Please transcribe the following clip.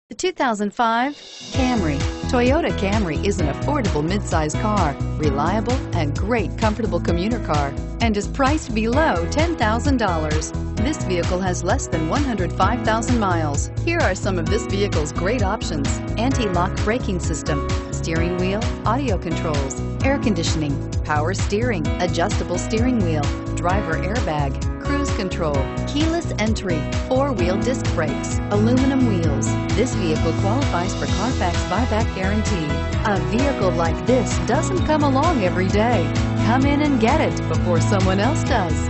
The 2005 Camry. Toyota Camry is an affordable midsize car, reliable and great comfortable commuter car, and is priced below $10,000. This vehicle has less than 105,000 miles. Here are some of this vehicle's great options: anti-lock braking system, steering wheel audio controls, air conditioning, power steering, adjustable steering wheel, driver airbag, cruise control, keyless entry, four-wheel disc brakes, aluminum wheels. This vehicle qualifies for Carfax buyback guarantee. A vehicle like this doesn't come along every day. Come in and get it before someone else does.